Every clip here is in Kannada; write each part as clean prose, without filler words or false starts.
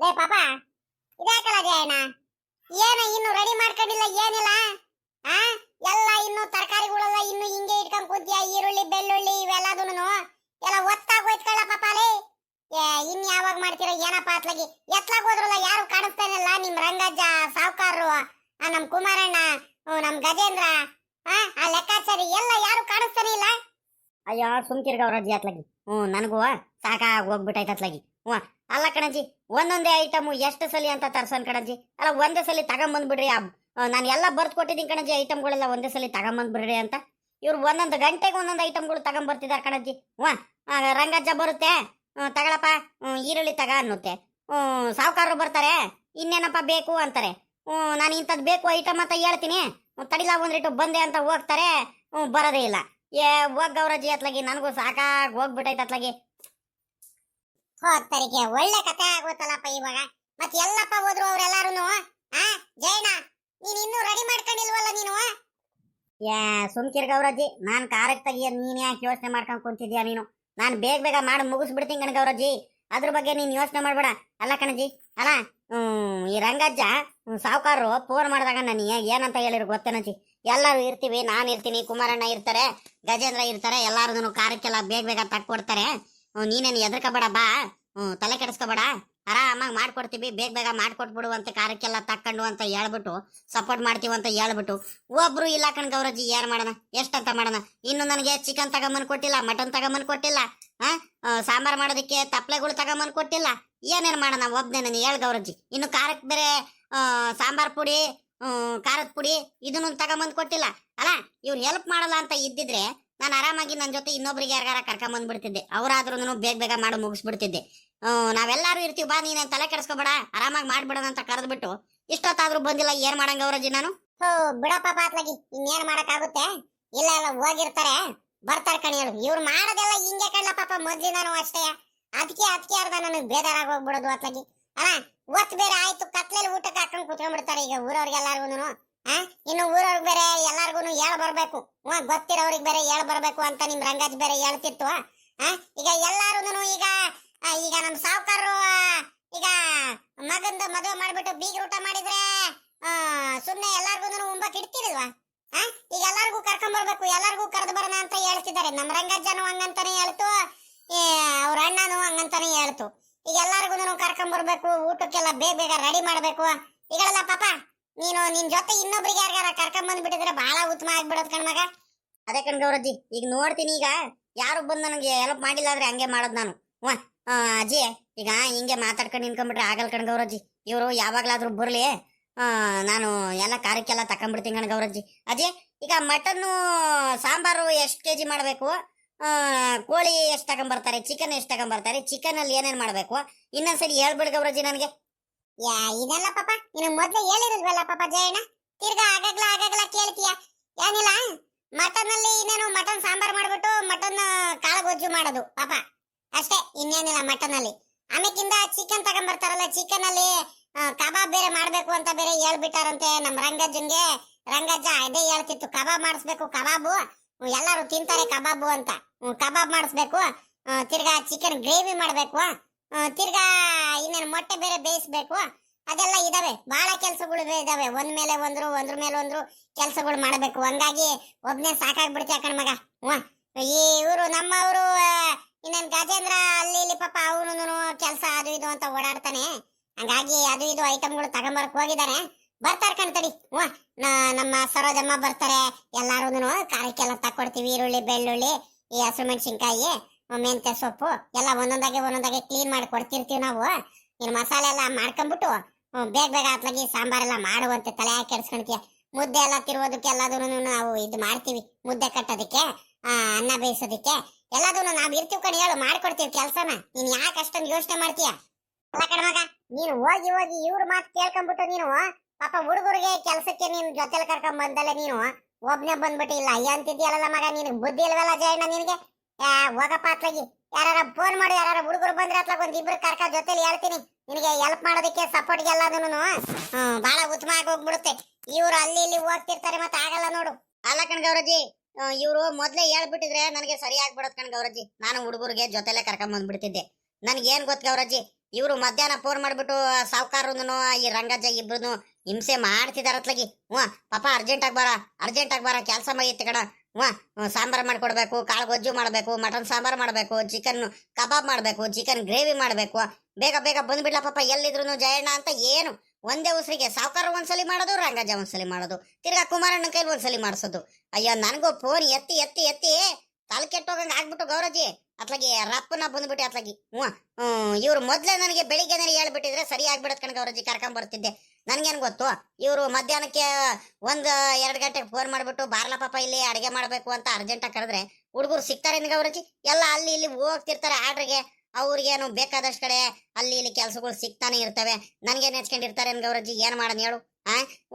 ಲೇ ಪಾಪ ಇದಾಕಲ್ಲ ಜಯಣ್ಣ, ಏನ ಇನ್ನು ರೆಡಿ ಮಾಡ್ಕೊಂಡಿಲ್ಲ ಏನಿಲ್ಲ? ಆ ಎಲ್ಲ ಇನ್ನು ತರಕಾರಿಗಳೆಲ್ಲ ಇನ್ನು ಹಿಂಗೆ ಇಟ್ಕೊಂಡ್ ಕೂತಿಯ? ಈರುಳ್ಳಿ ಬೆಳ್ಳುಳ್ಳಿ ಇವೆಲ್ಲದೂನು ಎಲ್ಲ ಒತ್ತಾಗ ಹೋಯ್ತಲ್ಲ ಪಾಪ ಲೇ. ಇನ್ ಯಾವಾಗ ಮಾಡ್ತೀರ ಏನಪ್ಪ ಅತ್ಲಾಗಿ? ಎತ್ಲಾಗ ಹೋದ್ರಲ್ಲ ಯಾರು ಕಾಣಿಸ್ತಾನಿಲ್ಲ. ನಿಮ್ ರಂಗಜ್ಜ ಸಾವುಕಾರರು, ನಮ್ ಕುಮಾರಣ್ಣ, ನಮ್ ಗಜೇಂದ್ರ, ಆ ಲೆಕ್ಕಾಚಾರಿ ಎಲ್ಲ ಯಾರು ಕಾಣಿಸ್ತಾನೆ ಇಲ್ಲ. ಅಯ್ಯೋ ಸುಮ್ಕಿರ್ಗವ್ರಜ್ಜಿ ಅತ್ಲಾಗಿ. ನನಗೂ ಸಾಕಾಗಿ ಹೋಗ್ಬಿಟ್ಟೈತೆ ಅತ್ಲಾಗಿ. ಅಲ್ಲ ಕಣಜ್ಜಿ, ಒಂದೊಂದೇ ಐಟಮು ಎಷ್ಟು ಸಲಿ ಅಂತ ತರ್ಸನ್ ಕಣಜ್ಜಿ. ಅಲ್ಲ ಒಂದೇ ಸಲಿ ತಗೊಂಬಂದ್ಬಿಡ್ರಿ. ನಾನು ಎಲ್ಲ ಬರ್ದು ಕೊಟ್ಟಿದ್ದೀನಿ ಕಣಜ್ಜಿ, ಐಟಮ್ಗಳೆಲ್ಲ ಒಂದೇ ಸಲಿ ತಗೊಂಬಂದ್ಬಿಡ್ರಿ ಅಂತ. ಇವ್ರು ಒಂದೊಂದು ಗಂಟೆಗೆ ಒಂದೊಂದು ಐಟಮ್ಗಳು ತಗೊಂಬರ್ತಿದ್ದಾರೆ ಕಣಜ್ಜಿ. ರಂಗಜ್ಜ ಬರುತ್ತೆ, ತಗೊಳಪ್ಪ ಈರುಳ್ಳಿ ತಗ ಅನ್ನುತ್ತೆ. ಸಾವುಕಾರರು ಬರ್ತಾರೆ, ಇನ್ನೇನಪ್ಪ ಬೇಕು ಅಂತಾರೆ. ನಾನು ಇಂಥದ್ದು ಬೇಕು ಐಟಮ್ ಅಂತ ಹೇಳ್ತೀನಿ, ತಡಿಲ ಒಂದ್ರಿಟ್ಟು ಬಂದೆ ಅಂತ ಹೋಗ್ತಾರೆ, ಬರೋದೇ ಇಲ್ಲ. ಹೋಗವ್ರಜ್ಜಿ ಅತ್ಲಾಗಿ, ನನಗೂ ಸಾಕಾಗಿ ಹೋಗ್ಬಿಟ್ಟೈತೆ ಅತ್ಲಾಗಿ. ಹೋಗ್ತಾರಿಗೆ ಒಳ್ಳೆ ಕತೆ ಆಗೋತಲ್ಲಪ್ಪ ಇವಾಗ. ಮತ್ತೆ ಎಲ್ಲಪ್ಪ ಹೋದ್ರು ಅವ್ರೆಲ್ಲಾರು? ಜಯಣ್ಣ, ನೀನ್ ಇನ್ನೂ ರೆಡಿ ಮಾಡ್ಕೊಂಡಿಲ್ವಲ್ಲ ನೀನು? ಸುಮ್ಕಿರ್ಗವ್ರಜ್ಜಿ, ನಾನು ಕಾರಕ್ಕೆ ತೆಗಿಯ ನೀನ್ ಯಾಕೆ ಯೋಚನೆ ಮಾಡ್ಕೊಂಡ್ ಕುಂತಿದ್ಯಾ ನೀನು? ನಾನು ಬೇಗ ಬೇಗ ಮಾಡಿ ಮುಗಿಸ್ಬಿಡ್ತೀನಿ ಕಣಗವ್ರಜ್ಜಿ, ಅದ್ರ ಬಗ್ಗೆ ನೀನ್ ಯೋಚನೆ ಮಾಡ್ಬೇಡ. ಅಲ್ಲ ಕಣಜ್ಜಿ, ಅಲ್ಲ ಈ ರಂಗಜ್ಜ ಸಾವುಕಾರರು ಫೋನ್ ಮಾಡಿದಾಗ ನನಗೆ ಏನಂತ ಹೇಳಿರು ಗೊತ್ತೇನಜ್ಜಿ? ಎಲ್ಲರೂ ಇರ್ತೀವಿ, ನಾನು ಇರ್ತೀನಿ, ಕುಮಾರಣ್ಣ ಇರ್ತಾರೆ, ಗಜೇಂದ್ರ ಇರ್ತಾರೆ, ಎಲ್ಲಾರದೂ ಕಾರ್ಯಕ್ಕೆಲ್ಲ ಬೇಗ ಬೇಗ ತಕ್ಕೊಡ್ತಾರೆ. ನೀನೇನು ಎದ್ರಕಬೇಡ, ಬಾ, ತಲೆ ಕೆಡಿಸ್ಕೋಬೇಡ, ಆರಾಮಾಗಿ ಮಾಡ್ಕೊಡ್ತೀವಿ, ಬೇಗ ಬೇಗ ಮಾಡ್ಕೊಟ್ಬಿಡು ಅಂತ, ಕಾರ್ಯಕ್ಕೆಲ್ಲ ತಕ್ಕೊಂಡು ಅಂತ ಹೇಳ್ಬಿಟ್ಟು ಸಪೋರ್ಟ್ ಮಾಡ್ತೀವಿ ಅಂತ ಹೇಳ್ಬಿಟ್ಟು ಒಬ್ರು ಇಲ್ಲ ಕಣ್ಗವ್ರಜ್ಜಿ. ಏನ್ ಮಾಡೋಣ, ಎಷ್ಟಂತ ಮಾಡೋಣ? ಇನ್ನು ನನಗೆ ಚಿಕನ್ ತಗೊಂಬಂದ್ ಕೊಟ್ಟಿಲ್ಲ, ಮಟನ್ ತಗೊಂಬಂದ್ ಕೊಟ್ಟಿಲ್ಲ, ಸಾಂಬಾರ್ ಮಾಡೋದಕ್ಕೆ ತಪ್ಲೆಗಳು ತಗೊಂಬಂದ್ ಕೊಟ್ಟಿಲ್ಲ. ಏನೇನು ಮಾಡೋಣ ಒಬ್ನೇ ನನಗೆ ಹೇಳ್ಗವ್ರಜ್ಜಿ. ಇನ್ನು ಖಾರಕ್ಕೆ ಬೇರೆ ಸಾಂಬಾರ್ ಪುಡಿ, ಖಾರದ ಪುಡಿ ಇದನ್ನು ತಗೊಂಬಂದ್ ಕೊಟ್ಟಿಲ್ಲ. ಅಲ್ಲ ಇವ್ರು ಹೆಲ್ಪ್ ಮಾಡಲ್ಲ ಅಂತ ಇದ್ದಿದ್ರೆ ನಾನು ಆರಾಮಾಗಿ ನನ್ನ ಜೊತೆ ಇನ್ನೊಬ್ರಿಗೆ ಯಾರಿಗಾರ ಕರ್ಕೊಂಬಂದ್ಬಿಡ್ತಿದ್ದೆ, ಅವರಾದ್ರೂ ಬೇಗ ಬೇಗ ಮಾಡಿ ಮುಗಿಸ್ಬಿಡ್ತಿದ್ದೆ. ನಾವೆಲ್ಲರೂ ಇರ್ತೀವಿ, ಬಾ, ನೀನು ತಲೆ ಕೆಡಿಸ್ಕೋಬೇಡ, ಆರಾಮಾಗಿ ಮಾಡ್ಬಿಡೋಣ ಅಂತ ಕರೆದ್ಬಿಟ್ಟು ಇಷ್ಟೊತ್ತಾದ್ರೂ ಬಂದಿಲ್ಲ. ಏನ್ ಮಾಡಂಗವ್ರಜ್ಜಿ ನಾನು? ಬಿಡಪ್ಪ ಪಾತ್ಲಾಗಿ, ಇನ್ನೇನ್ ಮಾಡಕ್ಕಾಗುತ್ತೆ? ಇಲ್ಲ ಎಲ್ಲ ಹೋಗಿರ್ತಾರೆ, ಬರ್ತಾರೆ ಕಣಿಯರು. ಇವ್ರು ಮಾಡೋದೆಲ್ಲ ಹಿಂಗೆ ಕಣ್ಣ ಪಾಪ, ಮೊದ್ಲಿಂದಾನು ಅಷ್ಟೇ. ಅದಕ್ಕೆ ಅರ್ಧ ನನಗೆ ಬೇಜಾರಾಗಿ ಹೋಗ್ಬಿಡೋದು ಅತ್ಲಾಗಿ. ಅಲ್ಲ ಒತ್ತು ಬೇರೆ ಆಯ್ತು, ಕತ್ಲೆಯಲ್ಲಿ ಊಟಕ್ಕೆ ಹಾಕೊಂಡು ಕುತ್ಕೊಂಡ್ಬಿಡ್ತಾರೆ ಈಗ ಊರವ್ರಿಗೆಲ್ಲಾರ್ಗು. ಇನ್ನು ಊರವ್ರಿಗೆ ಬೇರೆ ಎಲ್ಲಾರ್ಗು ಹೇಳ್ ಬರ್ಬೇಕು, ಗೊತ್ತಿರೋರಿಗೆ ಬೇರೆ ಹೇಳ್ ಬರ್ಬೇಕು ಅಂತ ನಿಮ್ ರಂಗಜ್ ಬೇರೆ ಹೇಳ್ತಿತ್ತು. ಈಗ ಎಲ್ಲಾರು ಈಗ ನಮ್ ಸಾವುಕಾರರು ಈಗ ಮಗಂದು ಮದುವೆ ಮಾಡ್ಬಿಟ್ಟು ಬೀಗ ಊಟ ಮಾಡಿದ್ರೆ ಸುಮ್ನೆ ಎಲ್ಲಾರ್ಗು ಉಂಬಕ್ ಇಡ್ತಿರಲ್ವಾ? ಈಗ ಎಲ್ಲಾರ್ಗು ಕರ್ಕೊಂಡ್ ಬರ್ಬೇಕು, ಎಲ್ಲಾರ್ಗು ಕರೆದು ಬರೋಣ ಅಂತ ಹೇಳ್ತಿದ್ದಾರೆ. ನಮ್ ರಂಗಜ್ಜನು ಹಂಗಂತಾನೆ ಹೇಳ್ತು, ಅವ್ರ ಅಣ್ಣನು ಹಂಗಂತಾನೆ ಹೇಳ್ತು. ಈಗ ಎಲ್ಲಾರ್ಗು ಕರ್ಕೊಂಡ್ ಬರ್ಬೇಕು, ಊಟಕ್ಕೆಲ್ಲ ಬೇಗ ಬೇಗ ರೆಡಿ ಮಾಡ್ಬೇಕು. ಈಗಲ್ಲ ಪಾಪ, ನೀನು ನಿನ್ ಜೊತೆ ಇನ್ನೊಬ್ರಿಗೆ ಯಾರಿಗಾರ ಕರ್ಕೊಂಡ್ ಬಂದ್ಬಿಟ್ಟಿದ್ರೆ ಬಹಳ ಉತ್ತಮ ಆಗ್ಬಿಡೋದ್ ಕಣ್ಮಗ. ಅದೇ ಕಣ್ಗವ್ರಜ್ಜಿ, ಈಗ ನೋಡ್ತೀನಿ, ಈಗ ಯಾರು ಬಂದು ನನಗೆ ಹೆಲ್ಪ್ ಮಾಡಿಲ್ಲ ಅಂದ್ರೆ ಹಂಗೆ ಮಾಡೋದು ನಾನು. ಅಜ್ಜಿ, ಈಗ ಹಿಂಗೆ ಮಾತಾಡ್ಕೊಂಡು ನಿನ್ಕೊಂಡ್ಬಿಟ್ರೆ ಆಗಲ್ ಕಣ್ಗವ್ರಜ್ಜಿ. ಇವರು ಯಾವಾಗ್ಲಾದ್ರೂ ಬರ್ಲಿ, ನಾನು ಎಲ್ಲ ಕಾರ್ಯಕ್ಕೆಲ್ಲ ತಕೊಂಡ್ಬಿಡ್ತೀನಿ ಕಣ್ಗವ್ರಜ್ಜಿ. ಅಜ್ಜಿ, ಈಗ ಮಟನ್ನು ಸಾಂಬಾರು ಎಷ್ಟು ಕೆಜಿ ಮಾಡಬೇಕು? ಕೋಳಿ ಎಷ್ಟು ತಗೊಂಬರ್ತಾರೆ? ಚಿಕನ್ ಎಷ್ಟು ತಗೊಂಬರ್ತಾರೆ? ಚಿಕನ್ ಅಲ್ಲಿ ಏನೇನ್ ಮಾಡ್ಬೇಕು? ಇನ್ನೊಂದ್ಸರಿ ಹೇಳ್ಬಿಡ್ ಗೌರಜ್ಜಿ ನನಗೆ. ಇದೆಲ್ಲ ಪಾಪ ನೀನು ಮೊದ್ಲೇ ಹೇಳಿರಲ್ವಲ್ಲ ಪಾಪ ಜಯಣ್ಣ, ತಿರ್ಗಾ ಆಗಾಗ್ಲ ಕೇಳ್ತೀಯ. ಏನಿಲ್ಲ, ಮಟನ್ ಅಲ್ಲಿ ಇನ್ನೇನು ಮಟನ್ ಸಾಂಬಾರ್ ಮಾಡ್ಬಿಟ್ಟು ಮಟನ್ ಕಾಳು ಗೊಜ್ಜು ಮಾಡೋದು ಪಾಪ, ಅಷ್ಟೇ, ಇನ್ನೇನಿಲ್ಲ ಮಟನ್ ಅಲ್ಲಿ. ಆಮೇಕಿಂದ ಚಿಕನ್ ತಗೊಂಡ್ಬರ್ತಾರಲ್ಲ, ಚಿಕನ್ ಅಲ್ಲಿ ಕಬಾಬ್ ಬೇರೆ ಮಾಡ್ಬೇಕು ಅಂತ ಬೇರೆ ಹೇಳ್ಬಿಟ್ಟಾರಂತೆ ನಮ್ ರಂಗಜ್ಜನ್ಗೆ. ರಂಗಜ್ಜ ಅದೇ ಹೇಳ್ತಿತ್ತು, ಕಬಾಬ್ ಮಾಡಿಸ್ಬೇಕು, ಕಬಾಬು ಎಲ್ಲಾರು ತಿಂತಾರೆ ಕಬಾಬು ಅಂತ. ಕಬಾಬ್ ಮಾಡಿಸ್ಬೇಕು, ತಿರ್ಗಾ ಚಿಕನ್ ಗ್ರೇವಿ ಮಾಡ್ಬೇಕು, ತಿರ್ಗಾ ಇನ್ನೇನು ಮೊಟ್ಟೆ ಬೇರೆ ಬೇಯಿಸ್ಬೇಕು. ಅದೆಲ್ಲ ಇದಾವೆ, ಬಹಳ ಕೆಲ್ಸಗಳು ಇದಾವೆ, ಒಂದ್ರ ಮೇಲೆ ಒಂದ್ರು ಕೆಲ್ಸಗಳು ಮಾಡ್ಬೇಕು. ಹಂಗಾಗಿ ಒಬ್ನೇ ಸಾಕಾಗ್ಬಿಡ್ತೀಯ ಕಣ್ಮಗ. ಈ ಇವರು ನಮ್ಮವರು ಇನ್ನೇನ್ ಗಜೇಂದ್ರ ಅಲ್ಲಿ ಇಲ್ಲಿ ಪಾಪ ಅವನು ಕೆಲ್ಸ ಅದು ಇದು ಅಂತ ಓಡಾಡ್ತಾನೆ. ಹಂಗಾಗಿ ಅದು ಇದು ಐಟಮ್ಗಳು ತಗೊಂಬರಕ್ ಹೋಗಿದಾನೆ, ಬರ್ತಾರ ಕಣ್ತಡಿ. ನಮ್ಮ ಸರೋಜಮ್ಮ ಬರ್ತಾರೆ, ಎಲ್ಲಾರು ಕಾರ್ಯಕ್ಕೆಲ್ಲ ತಕ್ಕೊಡ್ತೀವಿ. ಈರುಳ್ಳಿ ಬೆಳ್ಳುಳ್ಳಿ, ಈ ಹಸಿರು ಮೆಣಸಿನ್ಕಾಯಿ, ಮೆಂತ್ಯ ಸೊಪ್ಪು ಎಲ್ಲ ಒಂದೊಂದಾಗೆ ಕ್ಲೀನ್ ಮಾಡಿ ಕೊಡ್ತಿರ್ತೀವಿ ನಾವು. ಇನ್ನು ಮಸಾಲೆ ಎಲ್ಲ ಮಾಡ್ಕೊಂಡ್ಬಿಟ್ಟು ಬೇಗ ಬೇಗ ಅತ್ಲಾಗಿ ಸಾಂಬಾರೆಲ್ಲ ಮಾಡುವಂತೆ ತಲೆ ಕೆಡ್ಸ್ಕೊಂತೀಯ. ಮುದ್ದೆ ಎಲ್ಲ ತಿರುವುದಕ್ಕೆ ಎಲ್ಲದನ್ನು ನಾವು ಇದು ಮಾಡ್ತೀವಿ, ಮುದ್ದೆ ಕಟ್ಟೋದಕ್ಕೆ, ಅನ್ನ ಬೇಯಿಸೋದಕ್ಕೆ ಎಲ್ಲದನ್ನು ನಾವ್ ಇರ್ತೀವಿ ಕಣ್, ಹೇಳು ಮಾಡ್ಕೊಡ್ತೀವಿ ಕೆಲ್ಸನ. ನೀನ್ ಯಾಕೆ ಅಷ್ಟೊಂದು ಯೋಚನೆ ಮಾಡ್ತೀಯ? ಅಲ್ಲ ಕಣ್ಮಗ, ನೀನು ಹೋಗಿ ಇವ್ರ ಮಾತು ಕೇಳ್ಕೊಂಡ್ಬಿಟ್ಟು ನೀನು ಪಾಪ ಹುಡುಗರಿಗೆ ಕೆಲ್ಸಕ್ಕೆ ನಿನ್ ಜೊತೆಲಿ ಕರ್ಕೊಂಡ್ ಬಂದಲ್ಲ, ನೀನು ಒಬ್ನೇ ಬಂದ್ಬಿಟ್ಟು ಇಲ್ಲ ಅಂತಿದ್ಯಲ್ಲ ಮಗ. ನಿನಗ್ ಬುದ್ಧಿ ಇಲ್ವಲ್ಲ ಜಯಣ್ಣ ನಿನಗೆ? ಹೋಗಪ್ಪ ಅತ್ಲಾಗಿ, ಯಾರ ಫೋನ್ ಮಾಡಿ ಯಾರ ಹುಡುಗರು ಬಂದ್ರೆ ಅತ್ಲಾಗ ಒಂದಿಬ್ರು ಕರ್ಕ ಜೊತೆಲಿ ಹೇಳ್ತೀನಿ, ನಿನಗೆ ಹೆಲ್ಪ್ ಮಾಡೋದಕ್ಕೆ ಸಪೋರ್ಟ್ಗೆ ಎಲ್ಲದನ್ನು ಬಹಳ ಉತ್ತಮ ಆಗಿ ಹೋಗ್ಬಿಡುತ್ತೆ. ಇವ್ರು ಅಲ್ಲಿ ಇಲ್ಲಿ ಹೋಗ್ತಿರ್ತಾರೆ, ಮತ್ತೆ ಆಗಲ್ಲ ನೋಡು. ಅಲ್ಲ ಕಣ್ಗವ್ರಜ್ಜಿ, ಇವರು ಮೊದ್ಲೇ ಹೇಳ್ಬಿಟ್ಟಿದ್ರೆ ನನಗೆ ಸರಿ ಆಗ್ಬಿಡೋದ್ ಕಣ್ಗವ್ರಜ್ಜಿ. ನಾನು ಹುಡುಗರಿಗೆ ಜೊತೆಲೆ ಕರ್ಕೊಂಡ್ ಬಂದ್ಬಿಡ್ತಿದ್ದೆ. ನನ್ಗೇನ್ ಗೊತ್ತ ಗೌರಜ್ಜಿ, ಇವರು ಮಧ್ಯಾಹ್ನ ಫೋನ್ ಮಾಡ್ಬಿಟ್ಟು ಸಾವುಕಾರನು ಈ ರಂಗಜ್ಜ ಇಬ್ರು ಹಿಂಸೆ ಮಾಡ್ತಿದಾರ ಅತ್ಲಾಗಿ. ಪಾಪ ಅರ್ಜೆಂಟ್ ಆಗಿ ಬಾರ ಕೆಲಸ ಮುಗಿಯುತ್ತೆ ಕಣ. ಸಾಂಬಾರ್ ಮಾಡ್ಕೊಡ್ಬೇಕು, ಕಾಳು ಗೊಜ್ಜು ಮಾಡ್ಬೇಕು, ಮಟನ್ ಸಾಂಬಾರ್ ಮಾಡ್ಬೇಕು, ಚಿಕನ್ ಕಬಾಬ್ ಮಾಡ್ಬೇಕು, ಚಿಕನ್ ಗ್ರೇವಿ ಮಾಡ್ಬೇಕು. ಬೇಗ ಬೇಗ ಬಂದ್ಬಿಡ್ಲ ಪಾಪ ಎಲ್ಲಿದ್ರು ಜಯಣ್ಣ ಅಂತ. ಏನು ಒಂದೇ ಉಸಿರಿಗೆ ಸಾವುಕಾರ ಒಂದ್ಸಲಿ ಮಾಡೋದು, ರಂಗಜ್ಜ ಒಂದ್ಸಲಿ ಮಾಡೋದು, ತಿರ್ಗಾ ಕುಮಾರಣ್ಣನ ಕೈಲಿ ಒಂದ್ಸಲಿ ಮಾಡಿಸೋದು. ಅಯ್ಯೋ ನನಗೂ ಫೋನ್ ಎತ್ತಿ ಎತ್ತಿ ಎತ್ತಿ ತಲೆ ಕೆಟ್ಟೋಗಂಗೆ ಆಗ್ಬಿಟ್ಟು ಗೌರಜ್ಜಿ ಅತ್ಲಾಗಿ ರಪ್ಪನ ಬಂದ್ಬಿಟ್ಟೆ ಅತ್ಲಾಗಿ. ಇವ್ರು ಮೊದ್ಲೇ ನನಗೆ ಬೆಳಿಗ್ಗೆನೇ ಹೇಳ್ಬಿಟ್ಟಿದ್ರೆ ಸರಿ ಆಗ್ಬಿಡತ್ ಕಣ ಗೌರಜ್ಜಿ, ಕರ್ಕೊಂಬರ್ತಿದ್ದೆ. ನನ್ಗೇನು ಗೊತ್ತು, ಇವರು ಮಧ್ಯಾಹ್ನಕ್ಕೆ 1-2 ಗಂಟೆಗೆ ಫೋನ್ ಮಾಡ್ಬಿಟ್ಟು ಬಾರ್ಲ ಪಾಪ ಇಲ್ಲಿ ಅಡಿಗೆ ಮಾಡ್ಬೇಕು ಅಂತ ಅರ್ಜೆಂಟಾಗಿ ಕರೆದ್ರೆ ಹುಡುಗರು ಸಿಗ್ತಾರೆ ಗೌರಜ್ಜಿ. ಎಲ್ಲ ಅಲ್ಲಿ ಇಲ್ಲಿ ಹೋಗ್ತಿರ್ತಾರೆ ಆರ್ಡ್ರಿಗೆ. ಅವ್ರಿಗೇನು ಬೇಕಾದಷ್ಟು ಕಡೆ ಅಲ್ಲಿ ಇಲ್ಲಿ ಕೆಲಸಗಳು ಸಿಗ್ತಾನೆ ಇರ್ತವೆ. ನನಗೆ ನೆಚ್ಕೊಂಡಿರ್ತಾರೆ ಗೌರಜ್ಜಿ. ಏನು ಮಾಡೋಣ ಹೇಳು?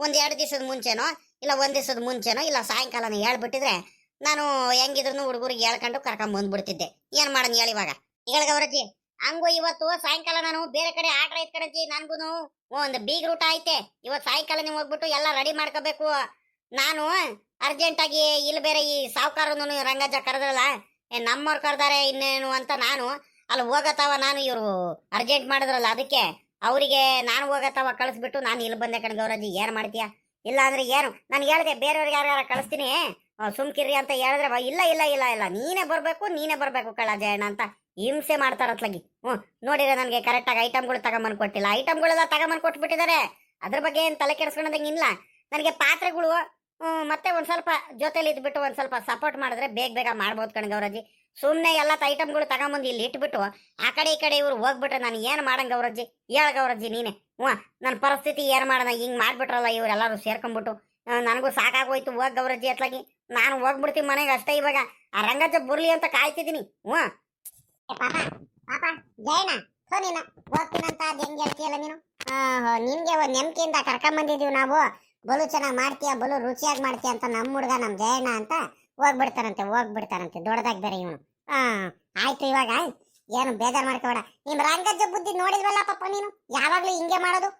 1-2 ದಿವಸದ ಮುಂಚೆನೋ ಇಲ್ಲ 1 ದಿವಸದ ಮುಂಚೆನೋ ಇಲ್ಲ ಸಾಯಂಕಾಲನ ಹೇಳ್ಬಿಟ್ಟಿದ್ರೆ ನಾನು ಹೆಂಗಿದ್ರು ಹುಡುಗರಿಗೆ ಹೇಳ್ಕೊಂಡು ಕರ್ಕೊಂಡ್ ಬಂದ್ಬಿಡ್ತಿದ್ದೆ. ಏನ್ ಮಾಡೋಣ ಹೇಳಿ ಇವಾಗ? ಹೇಳ ಗೌರಜ್ಜಿ, ಹಂಗು ಇವತ್ತು ಸಾಯಂಕಾಲ ನಾನು ಬೇರೆ ಕಡೆ ಆರ್ಡರ್ ಐತ್ ಕಣಜ್ಜಿ. ನನ್ಗೂನು ಒಂದು ಬೀಗ್ ರೂಟ ಐತೆ. ಇವತ್ತು ಸಾಯಂಕಾಲ ನೀವು ಹೋಗ್ಬಿಟ್ಟು ಎಲ್ಲ ರೆಡಿ ಮಾಡ್ಕೋಬೇಕು. ನಾನು ಅರ್ಜೆಂಟಾಗಿ ಇಲ್ಲಿ ಬೇರೆ ಈ ಸಾವುಕಾರನು ರಂಗಜ್ಜ ಕರೆದ್ರಲ್ಲ, ನಮ್ಮವ್ರು ಕರೆದಾರೆ ಇನ್ನೇನು ಅಂತ ನಾನು ಅಲ್ಲಿ ಹೋಗತ್ತವ. ನಾನು ಇವರು ಅರ್ಜೆಂಟ್ ಮಾಡಿದ್ರಲ್ಲ ಅದಕ್ಕೆ ಅವರಿಗೆ ನಾನು ಹೋಗತ್ತವ ಕಳಿಸ್ಬಿಟ್ಟು ನಾನು ಇಲ್ಲಿ ಬಂದೆ ಕಣ ಗೌರಜ್ಜಿ. ಏನ್ ಮಾಡ್ತೀಯ? ಇಲ್ಲ ಅಂದ್ರೆ ಏನು? ನಾನು ಹೇಳಿದೆ ಬೇರೆಯವ್ರಿಗೆ ಯಾರ್ಯಾರ ಕಳಿಸ್ತೀನಿ ಸುಮ್ಕಿರ್ರಿ ಅಂತ ಹೇಳಿದ್ರೆ ಇಲ್ಲ ಇಲ್ಲ ಇಲ್ಲ ಇಲ್ಲ ನೀನೇ ಬರ್ಬೇಕು ಕಳ್ಳ ಜಯಣ್ಣ ಅಂತ ಹಿಂಸೆ ಮಾಡ್ತಾರತ್ಲಾಗಿ. ನೋಡಿದ್ರೆ ನನಗೆ ಕರೆಕ್ಟಾಗಿ ಐಟಮ್ಗಳು ತಗೊಂಬಂದು ಕೊಟ್ಟಿಲ್ಲ. ಐಟಮ್ಗಳೆಲ್ಲ ತಗೊಂಬಂದು ಕೊಟ್ಬಿಟ್ಟಿದ್ದಾರೆ. ಅದ್ರ ಬಗ್ಗೆ ಏನು ತಲೆ ಕೆಡಿಸ್ಕೊಳೋದಂಗೆ ಇಲ್ಲ. ನನಗೆ ಪಾತ್ರೆಗಳು ಮತ್ತೆ ಒಂದ್ ಸ್ವಲ್ಪ ಜೊತೆಲಿ ಇದ್ಬಿಟ್ಟು ಒಂದ್ ಸ್ವಲ್ಪ ಸಪೋರ್ಟ್ ಮಾಡಿದ್ರೆ ಬೇಗ ಬೇಗ ಮಾಡ್ಬೋದು ಕಣ ಗೌರಜ್ಜಿ. ಸುಮ್ಮನೆ ಎಲ್ಲ ಐಟಮ್ಗಳು ತಗೊಂಬಂದು ಇಲ್ಲಿ ಇಟ್ಬಿಟ್ಟು ಆ ಕಡೆ ಈ ಕಡೆ ಇವ್ರು ಹೋಗ್ಬಿಟ್ರೆ ನಾನು ಏನು ಮಾಡಂಗ ಗೌರಜ್ಜಿ? ಹೇಳ ಗೌರಜ್ಜಿ ನೀನೆ. ನನ್ನ ಪರಿಸ್ಥಿತಿ ಏನು ಮಾಡೋಣ? ಹಿಂಗೆ ಮಾಡ್ಬಿಟ್ರಲ್ಲ ಇವರೆಲ್ಲರೂ ಸೇರ್ಕೊಂಡ್ಬಿಟ್ಟು. ನನಗೂ ಸಾಕಾಗೋಯ್ತು. ಹೋಗ್ ಗೌರಜ್ಜಿ ಅತ್ಲಾಗಿ ನಾನು ಹೋಗ್ಬಿಡ್ತೀನಿ ಮನೆಗೆ ಅಷ್ಟೇ. ಇವಾಗ ಆ ರಂಗಜ್ಜ ಬರ್ಲಿ ಅಂತ ಕಾಯ್ತಿದ್ದೀನಿ. ಪಾಪ ಜಯಣ್ಣ ನೀನ ಹೋಗ್ತೀನಂತ ಅದ್ ಹೆಂಗ್ ಹೇಳ್ತೀಯಲ್ಲ ನೀನು? ನಿನ್ಗೆ ಒಂದ್ ನೆಮ್ಕೆಯಿಂದ ಕರ್ಕೊಂಡ್ ಬಂದಿದೀವಿ ನಾವು. ಬಲು ಚೆನ್ನಾಗಿ ಮಾಡ್ತೀಯ, ಬಲು ರುಚಿಯಾಗಿ ಮಾಡ್ತೀಯ ಅಂತ ನಮ್ಮ ಹುಡುಗ ನಮ್ ಜಯಣ್ಣ ಅಂತ ಹೋಗ್ಬಿಡ್ತಾರಂತೆ ದೊಡ್ಡದಾಗಿ ಬೇರೆ ಇವನು. ಆಯ್ತು, ಇವಾಗ ಏನು ಬೇಜಾರ್ ಮಾಡ್ಕೋಬೇಡ. ನಿಮ್ ರಂಗಜ್ಜ ಬುದ್ಧಿ ನೋಡಿದ್ವಲ್ಲ ಪಾಪ ನೀನು, ಯಾವಾಗ್ಲೂ ಹಿಂಗೆ ಮಾಡೋದು.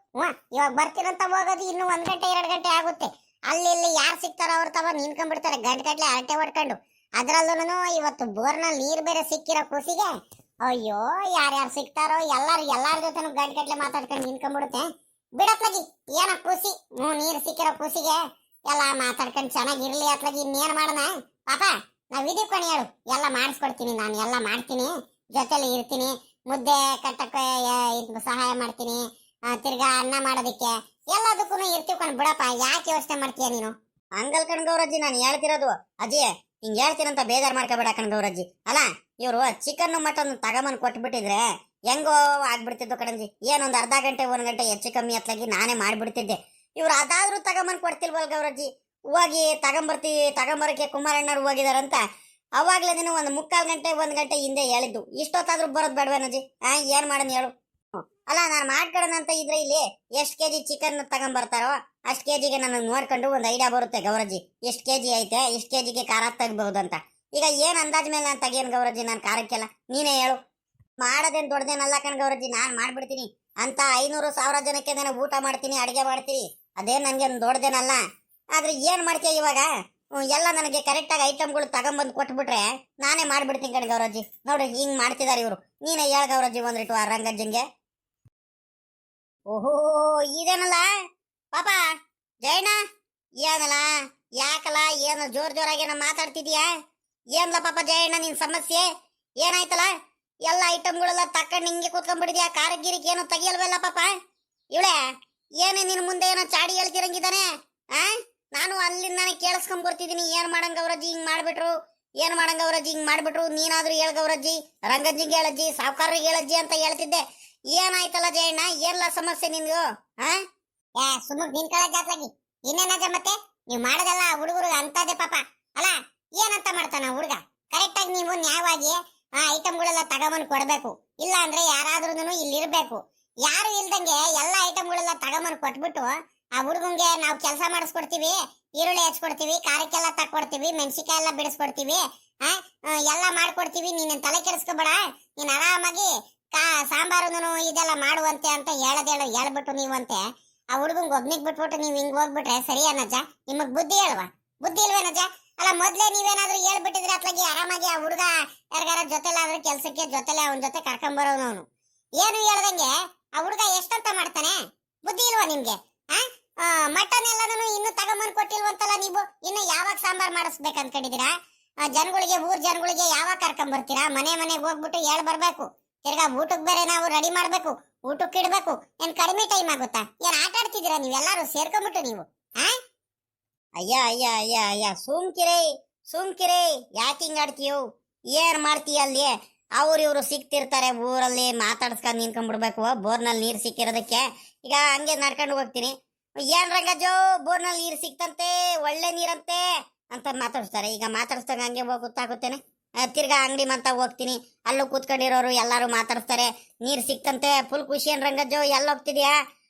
ಇವಾಗ ಬರ್ತೀರಂತ ಹೋಗೋದು ಇನ್ನು 1 ಗಂಟೆ 2 ಗಂಟೆ ಆಗುತ್ತೆ. ಅಲ್ಲಿ ಇಲ್ಲಿ ಯಾರು ಸಿಗ್ತಾರೋ ಅವ್ರ ತವ ನಿನ್ಕೊಂಡ್ಬಿಡ್ತಾರೆ ಗಂಟೆ ಹರಟೆ ಹೊಡ್ಕೊಂಡು. ಅದ್ರಲ್ಲೂ ಇವತ್ತು ಬೋರ್ನಲ್ಲಿ ನೀರ್ ಬೇರೆ ಸಿಕ್ಕಿರೋ ಖುಷಿಗೆ ಅಯ್ಯೋ ಯಾರ್ಯಾರು ಸಿಗ್ತಾರೋ ಎಲ್ಲಾರ ಜೊತೆ ಗಂಟೆ ಮಾತಾಡ್ಕೊಂಡು ನಿನ್ಕೊಂಡ್ಬಿಡುತ್ತೆ. ಬಿಡತ್ಲಾಗಿ ಏನ ಖುಷಿ. ನೀರ್ ಸಿಕ್ಕಿರೋ ಖುಷಿಗೆ ಎಲ್ಲ ಮಾತಾಡ್ಕೊಂಡು ಚೆನ್ನಾಗಿರ್ಲಿ ಅತ್ಲಾಗಿ. ಇನ್ನೇನ್ ಮಾಡೋಣ ಪಾಪ? ನಾವ್ ಇದೀವಿ ಕಣಿ ಹೇಳು, ಎಲ್ಲ ಮಾಡಿಸ್ಕೊಡ್ತೀನಿ ನಾನು, ಎಲ್ಲ ಮಾಡ್ತೀನಿ, ಜೊತೆಲಿ ಇರ್ತೀನಿ, ಮುದ್ದೆ ಕಟ್ಟಕ್ಕೆ ಸಹಾಯ ಮಾಡ್ತೀನಿ, ತಿರ್ಗಾ ಅನ್ನ ಮಾಡೋದಿಕ್ಕೆ ಎಲ್ಲದಕ್ಕೂ ಇರ್ತೀವಿ ಕಣ್. ಬಿಡಪ್ಪ, ಯಾಕೆ ಯೋಚನೆ ಮಾಡ್ತೀಯ ನೀನು? ಹಂಗಲ್ ಕಣ್ ಗೌರಜ್ಜಿ ನಾನು ಹೇಳ್ತಿರೋದು. ಅಜ್ಜಿ ಹಿಂಗ್ ಹೇಳ್ತೀನಂತ ಬೇಜಾರ್ ಮಾಡ್ಕೋಬೇಡ ಕಣ್ ಗೌರಜ್ಜಿ. ಅಲ್ಲ ಇವ್ರು ಚಿಕನ್ ಮಟನ್ ತಗೊಂಬಂದ್ ಕೊಟ್ಬಿಟ್ಟಿದ್ರೆ ಹೆಂಗೋ ಆಗ್ಬಿಡ್ತಿದ್ದು ಕಣಜ್ಜಿ. ಏನೊಂದು ಅರ್ಧ ಗಂಟೆ 1 ಗಂಟೆ ಹೆಚ್ಚು ಕಮ್ಮಿ ಅತ್ಲಾಗಿ ನಾನೇ ಮಾಡ್ಬಿಡ್ತಿದ್ದೆ. ಇವ್ರು ಅದಾದ್ರೂ ತಗೊಂಬಂದ್ ಕೊಡ್ತಿಲ್ವಲ್ ಗೌರಜ್ಜಿ. ಹೋಗಿ ತಗೊಂಬರಕ್ಕೆ ಕುಮಾರಣ್ಣವ್ರು ಹೋಗಿದಾರಂತ ಅವಾಗ್ಲೇ ನೀನು 1/4 ಗಂಟೆ 1 ಗಂಟೆ ಹಿಂದೆ ಹೇಳಿದ್ದು. ಇಷ್ಟೊತ್ತಾದ್ರೂ ಬರೋದ್ ಬೇಡವೇನಜ್ಜಿ? ಏನ್ ಮಾಡೋಣ ಹೇಳು? ಅಲ್ಲ ನಾನು ಮಾಡ್ಕೊಳ್ಳೋಣ ಅಂತ ಇದ್ರೆ ಇಲ್ಲಿ ಎಷ್ಟು ಕೆಜಿ ಚಿಕನ್ ತಗೊಂಬರ್ತಾರೋ ಅಷ್ಟು ಕೆಜಿಗೆ ನನಗೆ ನೋಡ್ಕೊಂಡು ಒಂದು ಐಡಿಯಾ ಬರುತ್ತೆ ಗೌರಜ್ಜಿ. ಎಷ್ಟು ಕೆಜಿ ಐತೆ, ಎಷ್ಟು ಕೆಜಿಗೆ ಖಾರ ತೆಗ್ಬಹುದು ಅಂತ. ಈಗ ಏನ್ ಅಂದಾಜ್ ಮೇಲೆ ನಾನು ತೆಗಿಯನ್ ಗೌರಜ್ಜಿ ನಾನು ಖಾರಕ್ಕೆಲ್ಲ? ನೀನೇ ಹೇಳು. ಮಾಡೋದೇನು ದೊಡ್ಡದೇನಲ್ಲ ಕಣ್ ಗೌರಜ್ಜಿ, ನಾನು ಮಾಡ್ಬಿಡ್ತೀನಿ ಅಂತ 500,000 ಜನಕ್ಕೆ ನಾನು ಊಟ ಮಾಡ್ತೀನಿ, ಅಡಿಗೆ ಮಾಡ್ತೀನಿ. ಅದೇನು ನನಗೇನು ದೊಡ್ಡದೇನಲ್ಲ. ಆದ್ರೆ ಏನ್ ಮಾಡ್ತೀಯ ಇವಾಗ? ಎಲ್ಲ ನನಗೆ ಕರೆಕ್ಟಾಗಿ ಐಟಮ್ಗಳು ತಗೊಂಬಂದು ಕೊಟ್ಬಿಟ್ರೆ ನಾನೇ ಮಾಡ್ಬಿಡ್ತೀನಿ ಕಣ್ ಗೌರಜ್ಜಿ. ನೋಡ್ರಿ ಹಿಂಗ್ ಮಾಡ್ತಿದಾರೆ ಇವರು. ನೀನೇ ಹೇಳ ಗೌರಜ್ಜಿ ಒಂದ್ರಿಟ್ಟು ಆ ರಂಗಜ್ಜಂಗೆ. ಓಹೋ ಇದೇನಲ್ಲ ಪಾಪ ಜಯಣ್ಣ, ಏನಲ್ಲ ಯಾಕಲ್ಲ ಏನು ಜೋರಾಗೇನ ಮಾತಾಡ್ತಿದ್ಯಾ? ಏನ್ಲ ಪಾಪ ಜಯಣ್ಣ ನಿನ್ ಸಮಸ್ಯೆ ಏನಾಯ್ತಲ್ಲ? ಎಲ್ಲ ಐಟಮ್ಗಳೆಲ್ಲ ತಕ್ಕಂಡು ಹಿಂಗೆ ಕೂತ್ಕೊಂಡ್ಬಿಟ್ಟಿದ್ಯಾ? ಖಾರಗಿರಿಕ್ ಏನೋ ತೆಗಿಯಲ್ವಲ್ಲ ಪಾಪ? ಇವಳೆ ಏನೇ ನಿನ್ ಮುಂದೆ ಏನೋ ಚಾಡಿ ಹೇಳ್ತಿರಂಗಿದ್ದಾನೆ. ನಾನು ಅಲ್ಲಿಂದಾನೆ ಕೇಳಿಸ್ಕೊಂಡ್ ಬರ್ತಿದ್ದೀನಿ. ಏನ್ ಮಾಡಂಗ ಗೌರಜ್ಜಿ ಹಿಂಗ್ ಮಾಡ್ಬಿಟ್ರು, ಏನ್ ಮಾಡಂಗ ಗೌರಜ್ಜಿ ಹಿಂಗ್ ಮಾಡ್ಬಿಟ್ರು, ನೀನಾದ್ರೂ ಹೇಳ್ ಗೌರಜ್ಜಿ, ರಂಗಜ್ಜಿಗೆ ಹೇಳಜ್ಜಿ, ಸಾವುಕಾರ್ರಿಗೆ ಹೇಳಜ್ಜಿ ಅಂತ ಹೇಳ್ತಿದ್ದೆ. ಏನಾಯ್ತಲ್ಲ ಜಯಣ್ಣ? ಏನ್ಲ ಸಮಸ್ಯೆ ನಿನ್ಗೂ? ಸುಮ್ಮನೆ ನಿನ್ಕಳ ಜಾತ್ಲಾಗಿ ಇನ್ನೇನಜ ಮತ್ತೆ ನೀವ್ ಮಾಡೋದಲ್ಲ ಹುಡುಗರಿಗೆ ಅಂತದೇ ಪಾಪ. ಅಲ್ಲ ಏನಂತ ಮಾಡ್ತಾನ ಹುಡುಗ? ಕರೆಕ್ಟ್ ಆಗಿ ನೀವು ನ್ಯಾಯವಾಗಿ ಐಟಮ್ಗಳೆಲ್ಲ ತಗೊಂಬಂದು ಕೊಡ್ಬೇಕು. ಇಲ್ಲ ಅಂದ್ರೆ ಯಾರಾದ್ರೂ ಇಲ್ಲಿ ಇರ್ಬೇಕು. ಯಾರು ಇಲ್ದಂಗೆ ಎಲ್ಲ ಐಟಮ್ಗಳೆಲ್ಲ ತಗೊಂಬಂದು ಕೊಟ್ಬಿಟ್ಟು ಆ ಹುಡುಗಂಗೆ ನಾವು ಕೆಲಸ ಮಾಡಿಸ್ಕೊಡ್ತೀವಿ, ಈರುಳ್ಳಿ ಹಚ್ಕೊಡ್ತೀವಿ, ಖಾರಕ್ಕೆಲ್ಲ ತಕ್ಕೊಡ್ತೀವಿ, ಮೆಣಸಿಕಾಯಿ ಎಲ್ಲ ಬಿಡಿಸ್ಕೊಡ್ತೀವಿ, ಎಲ್ಲ ಮಾಡ್ಕೊಡ್ತೀವಿ. ನೀನೇನ್ ತಲೆ ಕೆಡಿಸ್ಕೋಬೇಡ. ನೀನ್ ಆರಾಮಾಗಿ ಸಾಂಬಾರು ಇದೆಲ್ಲ ಮಾಡುವಂತೆ ಅಂತ ಹೇಳ್ಬಿಟ್ಟು ನೀವಂತೆ ಆ ಹುಡುಗಂಗೆ ಒಬ್ನಿಗ್ ಬಿಟ್ಬಿಟ್ಟು ನೀವ್ ಹಿಂಗ್ ಹೋಗ್ಬಿಟ್ರೆ ಸರಿ ಅನ್ನಜ್ಜ? ನಿಮಗ್ ಬುದ್ಧಿ ಇಲ್ವೇನಜ್ಜ? ಅಲ್ಲ ಮೊದ್ಲೇ ನೀವೇನಾದ್ರೂ ಹೇಳ್ಬಿಟ್ಟಿದ್ರೆ ಅತ್ಲಾಗಿ ಆರಾಮಾಗಿ ಆ ಹುಡುಗ ಯಾರಿಗಾರ ಜೊತೆಲಾದ್ರೂ ಕೆಲ್ಸಕ್ಕೆ ಜೊತೆಲೆ ಅವನ ಜೊತೆ ಕರ್ಕೊಂಬರೋನು ಅವನು. ಏನು ಹೇಳ್ದಂಗೆ ಆ ಹುಡುಗ ಎಷ್ಟಂತ ಮಾಡ್ತಾನೆ? ಬುದ್ಧಿ ಇಲ್ವಾ ನಿಮ್ಗೆ? ಮಟನ್ ಎಲ್ಲಾನು ಇನ್ನು ತಗೊಂಬಂದ್ ಕೊಟ್ಟಿಲ್ವಂತಲ್ಲ ನೀವು. ಇನ್ನು ಯಾವಾಗ ಸಾಂಬಾರ್ ಮಾಡಿಸ್ಬೇಕು ಅನ್ಕೊಂಡಿದೀರಾ? ಜನಗಳಿಗೆ, ಊರ್ ಜನಗಳಿಗೆ ಯಾವಾಗ ಕರ್ಕೊಂಡ್ ಬರ್ತೀರಾ? ಮನೆ ಮನೆಗೆ ಹೋಗ್ಬಿಟ್ಟು ಹೇಳ್ ಬರ್ಬೇಕು. ತಿರ್ಗಾ ಊಟಕ್ ಬೇರೆ ನಾವು ರೆಡಿ ಮಾಡ್ಬೇಕು, ಊಟಕ್ಕೆ ಇಡ್ಬೇಕು. ಏನ್ ಕಡಿಮೆ ಟೈಮ್ ಆಗುತ್ತಾ? ಏನ್ ಆಟ ಆಡ್ತಿದ್ದೀರಾ ನೀವೆಲ್ಲಾರು ಸೇರ್ಕೊಂಡ್ಬಿಟ್ಟು ನೀವು? ಅಯ್ಯ ಅಯ್ಯ ಅಯ್ಯ ಅಯ್ಯ ಸುಮ್ಕಿರೇ ಯಾಕೆ ಹಿಂಗ್ ಆಡ್ತೀಯೋ? ಏನ್ ಮಾಡ್ತೀಯ ಅಲ್ಲಿ? ಅವ್ರು ಇವ್ರು ಸಿಕ್ತಿರ್ತಾರೆ ಊರಲ್ಲಿ, ಮಾತಾಡ್ಸ್ಕೊಂಡ್ ನಿಂತ್ಕೊಂಡ್ಬಿಡ್ಬೇಕು ಬೋರ್ನಲ್ಲಿ ನೀರ್ ಸಿಕ್ಕಿರೋದಕ್ಕೆ. ಈಗ ಹಂಗೆ ನಡ್ಕೊಂಡು ಹೋಗ್ತೀನಿ, ಏನ್ ರಂಗಜ್ಜೋ ಬೋರ್ನಲ್ಲಿ ನೀರ್ ಸಿಕ್ತಂತೆ, ಒಳ್ಳೆ ನೀರಂತೆ ಅಂತ ಮಾತಾಡ್ಸ್ತಾರೆ. ಈಗ ಮಾತಾಡ್ಸ್ದಾಗ ಹಂಗೆ ಹೋಗುತ್ತಾಗುತ್ತೇನೆ. ತಿರ್ಗಾ ಅಂಗಡಿ ಮಂತ ಹೋಗ್ತೀನಿ, ಅಲ್ಲೂ ಕೂತ್ಕೊಂಡಿರೋರು ಎಲ್ಲಾರು ಮಾತಾಡ್ಸ್ತಾರೆ, ನೀರ್ ಸಿಕ್ತಂತೆ, ಫುಲ್ ಖುಷಿ. ಏನ್ ರಂಗಜ್ಜೋ ಎಲ್ಲ ಹೋಗ್ತಿದ್ಯಾ?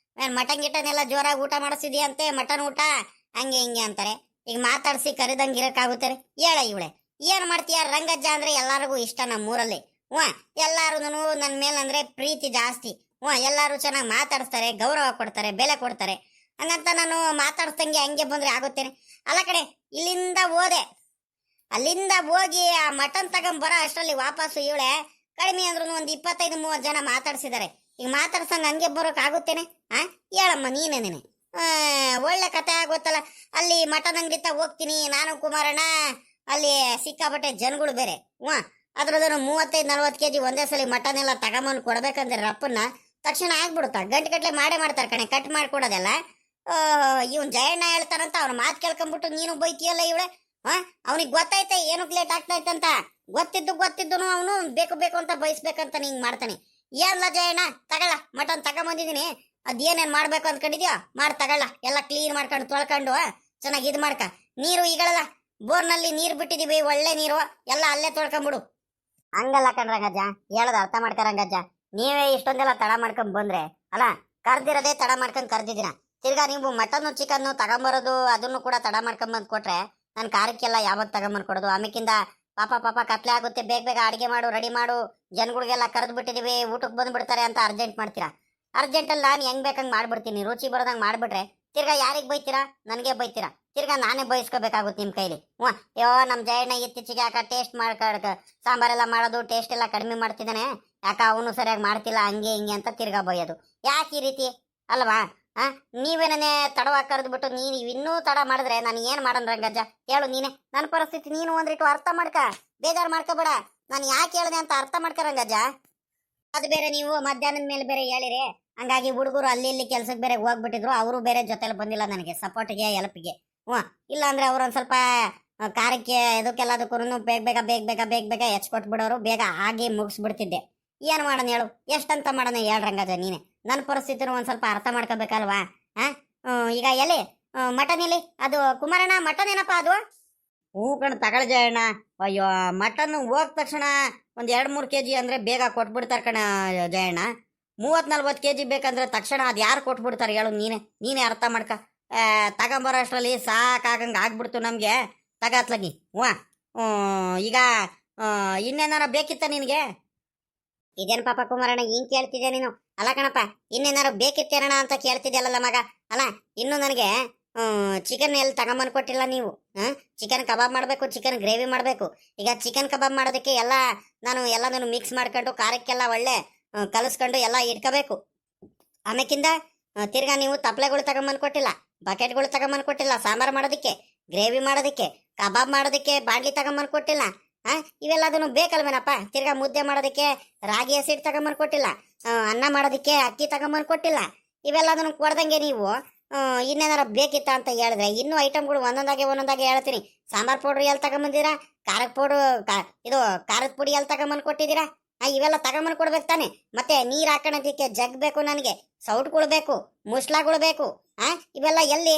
ಮಟನ್ ಗಿಟನ್ ಎಲ್ಲ ಜೋರಾಗಿ ಊಟ ಮಾಡಿಸಿದ್ಯಂತೆ, ಮಟನ್ ಊಟ ಹಂಗೆ ಹಿಂಗೆ ಅಂತಾರೆ. ಈಗ ಮಾತಾಡ್ಸಿ ಕರೆದಂಗೆ ಇರಕ್ಕಾಗುತ್ತಾರೆ? ಹೇಳ ಇವಳೆ, ಏನ್ ಮಾಡ್ತೀಯ? ರಂಗಜ್ಜ ಅಂದ್ರೆ ಎಲ್ಲಾರಿಗೂ ಇಷ್ಟ ನಮ್ಮೂರಲ್ಲಿ. ಎಲ್ಲಾರು ನನ್ನ ಮೇಲೆ ಅಂದ್ರೆ ಪ್ರೀತಿ ಜಾಸ್ತಿ. ಎಲ್ಲಾರು ಚೆನ್ನಾಗಿ ಮಾತಾಡಿಸ್ತಾರೆ, ಗೌರವ ಕೊಡ್ತಾರೆ, ಬೆಲೆ ಕೊಡ್ತಾರೆ. ಹಂಗಂತ ನಾನು ಮಾತಾಡ್ಸಂಗೆ ಹಂಗೆ ಬಂದ್ರೆ ಆಗುತ್ತೇನೆ? ಅಲ್ಲ ಕಡೆ, ಇಲ್ಲಿಂದ ಹೋದೆ, ಅಲ್ಲಿಂದ ಹೋಗಿ ಆ ಮಟನ್ ತಗೊಂಬರೋ ಅಷ್ಟರಲ್ಲಿ ವಾಪಸ್ಸು ಇವಳೆ ಕಡಿಮೆ ಅಂದ್ರೂ ಒಂದು 25-30 ಜನ ಮಾತಾಡ್ಸಿದ್ದಾರೆ. ಈಗ ಮಾತಾಡ್ಸಂಗ ಹಂಗೆ ಬರೋಕ್ ಆಗುತ್ತೇನೆ? ಹೇಳಮ್ಮ ನೀನೇನೇನೆ. ಒಳ್ಳೆ ಕತೆ ಆಗುತ್ತಲ್ಲ. ಅಲ್ಲಿ ಮಟನ್ ಅಂಗಡಿ ಹೋಗ್ತೀನಿ ನಾನು ಕುಮಾರಣ್ಣ, ಅಲ್ಲಿ ಸಿಕ್ಕಾಪಟ್ಟೆ ಜನಗಳು ಬೇರೆ. ಅದ್ರದ್ದು 35-40 kg ಒಂದೇ ಸಲ ಮಟನ್ ಎಲ್ಲ ತಗೊಂಬಂದು ಕೊಡ್ಬೇಕಂದ್ರೆ ರಪ್ಪನ್ನ ತಕ್ಷಣ ಆಗ್ಬಿಡುತ್ತಾ? ಗಂಟೆ ಮಾಡೇ ಮಾಡ್ತಾರೆ ಕಣೆ, ಕಟ್ ಮಾಡ್ಕೊಡೋದೆಲ್ಲ. ಇವನ್ ಜಯಣ್ಣ ಹೇಳ್ತಾರಂತ ಅವ್ನ ಮಾತು ಕೇಳ್ಕೊಂಡ್ಬಿಟ್ಟು ನೀನು ಬೈತೀಯಲ್ಲ ಇವಳೆ. ಅವನಿಗೆ ಗೊತ್ತೈತೆ ಏನಕ್ಕೆ ಲೇಟ್ ಆಗ್ತೈತಂತ. ಗೊತ್ತಿದ್ದು ಅವನು ಬೇಕು ಅಂತ ಬಯಸ್ಬೇಕಂತ ಹಿಂಗ್ ಮಾಡ್ತಾನೆ. ಏನ್ಲ ಜಯಣ್ಣ, ತಗೊಳ್ಳ ಮಟನ್ ತಗೊಂಬಂದಿದೀನಿ, ಅದೇನೇನ್ ಮಾಡ್ಬೇಕು ಅಂದ್ಕೊಂಡಿದ್ಯೋ ಮಾಡಿ ತಗೊಳ್ಳ. ಎಲ್ಲ ಕ್ಲೀನ್ ಮಾಡ್ಕೊಂಡು ತೊಳ್ಕೊಂಡು ಚೆನ್ನಾಗಿ ಇದು ಮಾಡ್ಕ. ನೀರು ಈಗಳಲ್ಲ, ಬೋರ್ನಲ್ಲಿ ನೀರು ಬಿಟ್ಟಿದೀವಿ, ಒಳ್ಳೆ ನೀರು, ಎಲ್ಲ ಅಲ್ಲೇ ತೊಳ್ಕೊಂಬಿಡು. ಹಂಗಲ್ಲ ಕಣ್ರಂಗಜ್ಜ, ಹೇಳದ ಅರ್ಥ ಮಾಡ್ಕರಂಗಜ್ಜ. ನೀವೇ ಇಷ್ಟೊಂದೆಲ್ಲ ತಡ ಮಾಡ್ಕೊಂಡ್ ಬಂದ್ರೆ ಅಲ್ಲ, ಕರ್ದಿರೋದೇ ತಡ ಮಾಡ್ಕೊಂಡ್ ಕರ್ದಿದ್ದೀನ. ತಿರ್ಗಾ ನೀವು ಮಟನ್ನು ಚಿಕನ್ನು ತಗೊಂಬರೋದು ಅದನ್ನು ಕೂಡ ತಡ ಮಾಡ್ಕೊಂಡ್ ಬಂದ್ ಕೊಟ್ರೆ ನನ್ನ ಕಾರ್ಯಕ್ಕೆಲ್ಲ ಯಾವಾಗ ತಗೊಂಬಂದ್ ಕೊಡೋದು? ಆಮೇಕಿಂದ ಪಾಪ ಕತ್ಲೆ ಆಗುತ್ತೆ, ಬೇಗ ಅಡಿಗೆ ಮಾಡು, ರೆಡಿ ಮಾಡು, ಜನಗಳಿಗೆಲ್ಲ ಕರೆದು ಬಿಟ್ಟಿದೀವಿ, ಊಟಕ್ಕೆ ಬಂದ್ಬಿಡ್ತಾರೆ ಅಂತ ಅರ್ಜೆಂಟ್ ಮಾಡ್ತೀರಾ. ಅರ್ಜೆಂಟಲ್ಲಿ ನಾನು ಹೆಂಗ್ ಬೇಕಂಗ್ ಮಾಡ್ಬಿಡ್ತೀನಿ, ರುಚಿ ಬರೋದಂಗೆ ಮಾಡ್ಬಿಟ್ರೆ ತಿರ್ಗಾ ಯಾರಿಗೆ ಬೈತೀರಾ? ನನಗೆ ಬೈತೀರಾ. ತಿರ್ಗಾ ನಾನೇ ಬಯಸ್ಕೋಬೇಕಾಗುತ್ತೆ ನಿಮ್ಮ ಕೈಲಿ. ನಮ್ಮ ಜಯಣ್ಣ ಇತ್ತೀಚೆಗೆ ಯಾಕ ಟೇಸ್ಟ್ ಮಾಡ್ಕ ಸಾಂಬಾರೆಲ್ಲ ಮಾಡೋದು ಟೇಸ್ಟ್ ಎಲ್ಲ ಕಡಿಮೆ ಮಾಡ್ತಿದ್ದಾನೆ, ಯಾಕ ಅವನು ಸರಿಯಾಗಿ ಮಾಡ್ತಿಲ್ಲ, ಹಂಗೆ ಹಿಂಗೆ ಅಂತ ತಿರ್ಗಾ ಬೈಯೋದು. ಯಾಕೆ ಈ ರೀತಿ ಅಲ್ವಾ? ನೀವೇನೇ ತಡವಾಗಿ ಕರೆದ್ಬಿಟ್ಟು ನೀವು ಇನ್ನೂ ತಡ ಮಾಡಿದ್ರೆ ನಾನು ಏನು ಮಾಡೋಣ ರಂಗಜ್ಜ? ಹೇಳು ನೀನೆ. ನನ್ನ ಪರಿಸ್ಥಿತಿ ನೀನು ಒಂದ್ರಿಟ್ಟು ಅರ್ಥ ಮಾಡ್ಕ, ಬೇಜಾರು ಮಾಡ್ಕೋಬೇಡ. ನಾನು ಯಾಕೆ ಹೇಳಿದೆ ಅಂತ ಅರ್ಥ ಮಾಡ್ಕ ರಂಗಜ್ಜ. ಅದು ಬೇರೆ ನೀವು ಮಧ್ಯಾಹ್ನದ ಮೇಲೆ ಬೇರೆ ಹೇಳಿರಿ, ಹಂಗಾಗಿ ಹುಡುಗರು ಅಲ್ಲಿ ಇಲ್ಲಿ ಕೆಲ್ಸಕ್ಕೆ ಬೇರೆ ಹೋಗ್ಬಿಟ್ಟಿದ್ರು, ಅವರು ಬೇರೆ ಜೊತೆಲಿ ಬಂದಿಲ್ಲ ನನಗೆ ಸಪೋರ್ಟ್ಗೆ, ಎಲ್ಪ್ಗೆ. ಇಲ್ಲ ಅಂದ್ರೆ ಅವ್ರು ಒಂದು ಸ್ವಲ್ಪ ಕಾರ್ಯಕ್ಕೆ ಇದಕ್ಕೆಲ್ಲದಕ್ಕೂ ಬೇಗ ಹೆಚ್ಕೊಟ್ಬಿಡೋರು, ಬೇಗ ಹಾಗೆ ಮುಗಿಸ್ಬಿಡ್ತಿದ್ದೆ. ಏನು ಮಾಡೋಣ ಹೇಳು, ಎಷ್ಟಂತ ಮಾಡೋಣ ಹೇಳು ರಂಗಜ್ಜ ನೀನೆ. ನನ್ನ ಪರಿಸ್ಥಿತಿನೂ ಒಂದು ಸ್ವಲ್ಪ ಅರ್ಥ ಮಾಡ್ಕೋಬೇಕಲ್ವಾ? ಈಗ ಎಲ್ಲಿ ಮಟನ್ ಇಲ್ಲಿ? ಅದು ಕುಮಾರಣ್ಣ ಮಟನ್ ಏನಪ್ಪ ಅದು? ಹೂ ಕಣ್ ತಗೊಳ್ಳಿ ಜಯಣ್ಣ. ಅಯ್ಯೋ ಮಟನ್ ಹೋದ ತಕ್ಷಣ ಒಂದು 2-3 kg ಅಂದ್ರೆ ಬೇಗ ಕೊಟ್ಬಿಡ್ತಾರೆ ಕಣ ಜಯಣ್ಣ. 30-40 kg ಬೇಕಂದ್ರೆ ತಕ್ಷಣ ಅದು ಯಾರು ಕೊಟ್ಬಿಡ್ತಾರೆ ಹೇಳು ನೀನೇ ಅರ್ಥ ಮಾಡ್ಕ. ತಗೊಂಬರೋ ಅಷ್ಟರಲ್ಲಿ ಸಾಕಾಗಂಗೆ ಆಗ್ಬಿಡ್ತು ನಮಗೆ ತಗತ್ಲಗಿ. ಈಗ ಇನ್ನೇನಾರ ಬೇಕಿತ್ತ ನಿನಗೆ? ಇದೇನು ಪಾಪ ಕುಮಾರಣ್ಣ ಹಿಂಗ್ ಕೇಳ್ತಿದ್ಯಾ ನೀನು? ಅಲ್ಲ ಕಣಪ್ಪ, ಇನ್ನೇನಾರು ಬೇಕಿತ್ತೇನಣ ಅಂತ ಕೇಳ್ತಿದ್ಯಲ್ಲ ಮಗ. ಅಲ್ಲ ಇನ್ನು ನನಗೆ ಚಿಕನ್ ಎಲ್ಲಿ ತಗೊಂಬಂದು ಕೊಟ್ಟಿಲ್ಲ ನೀವು. ಚಿಕನ್ ಕಬಾಬ್ ಮಾಡಬೇಕು, ಚಿಕನ್ ಗ್ರೇವಿ ಮಾಡಬೇಕು. ಈಗ ಚಿಕನ್ ಕಬಾಬ್ ಮಾಡೋದಕ್ಕೆ ಎಲ್ಲನೂ ಮಿಕ್ಸ್ ಮಾಡ್ಕೊಂಡು ಖಾರಕ್ಕೆಲ್ಲ ಒಳ್ಳೆ ಕಲಿಸ್ಕೊಂಡು ಎಲ್ಲ ಇಟ್ಕೋಬೇಕು. ಆಮೇಕಿಂದ ತಿರ್ಗಾ ನೀವು ತಪ್ಪಲೆಗಳು ತಗೊಂಬಂದು ಕೊಟ್ಟಿಲ್ಲ, ಬಕೆಟ್ಗಳು ತಗೊಂಬಂದು ಕೊಟ್ಟಿಲ್ಲ, ಸಾಂಬಾರು ಮಾಡೋದಕ್ಕೆ, ಗ್ರೇವಿ ಮಾಡೋದಕ್ಕೆ, ಕಬಾಬ್ ಮಾಡೋದಕ್ಕೆ ಬಾಂಡ್ಲಿ ತಗೊಂಬಂದು ಕೊಟ್ಟಿಲ್ಲ. ಇವೆಲ್ಲದನ್ನು ಬೇಕಲ್ವೇನಪ್ಪ? ತಿರ್ಗಾ ಮುದ್ದೆ ಮಾಡೋದಕ್ಕೆ ರಾಗಿ ಹಸಿಟ್ಟು ತಗೊಂಬಂದು ಕೊಟ್ಟಿಲ್ಲ, ಅನ್ನ ಮಾಡೋದಕ್ಕೆ ಅಕ್ಕಿ ತಗೊಂಬಂದು ಕೊಟ್ಟಿಲ್ಲ. ಇವೆಲ್ಲದನ್ನು ಕೊಡ್ದಂಗೆ ನೀವು ಇನ್ನೇನಾರ ಬೇಕಿತ್ತ ಅಂತ ಹೇಳಿದ್ರೆ ಇನ್ನೂ ಐಟಮ್ಗಳು ಒಂದೊಂದಾಗೆ ಹೇಳ್ತೀನಿ. ಸಾಂಬಾರ್ ಪೌಡ್ರ್ ಎಲ್ಲಿ ತಗೊಂಬಂದಿರಾ? ಖಾರದ ಪೌಡ್ರು ಖಾರದ ಪುಡಿ ಎಲ್ಲಿ ತಗೊಂಬಂದು ಕೊಟ್ಟಿದ್ದೀರಾ? ಇವೆಲ್ಲ ತಗೊಂಬಂದು ಕೊಡ್ಬೇಕು ತಾನೆ. ಮತ್ತೆ ನೀರ್ ಹಾಕೋಣದಕ್ಕೆ ಜಗ್ ಬೇಕು, ನನಗೆ ಸೌಟ್ಗಳು ಬೇಕು, ಮುಸ್ಲಾಗಳು ಬೇಕು. ಇವೆಲ್ಲ ಎಲ್ಲಿ?